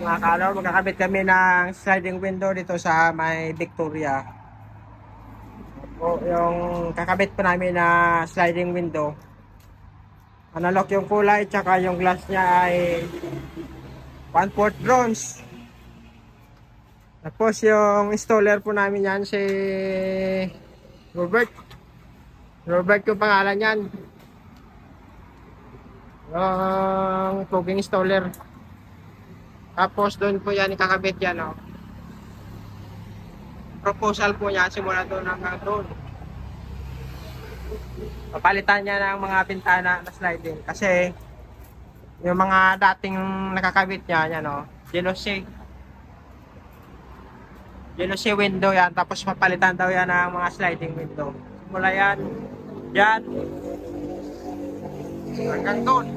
Mga kalor, magkakabit kami ng sliding window dito sa may Victoria. O, yung kakabit po namin na sliding window. Analog yung kulay, tsaka yung glass niya ay 1/4 bronze. Tapos yung installer po namin yan si Robert. Robert yung pangalan yan. Yung tubing installer. Tapos doon po yan ikakabit yan, oh. Proposal po niya simula doon hanggang doon. Papalitan niya ng mga bintana na sliding kasi yung mga dating nakakabit niya yan, oh, jealousy window yan, tapos papalitan daw yan ng mga sliding window. Simula yan hanggang doon.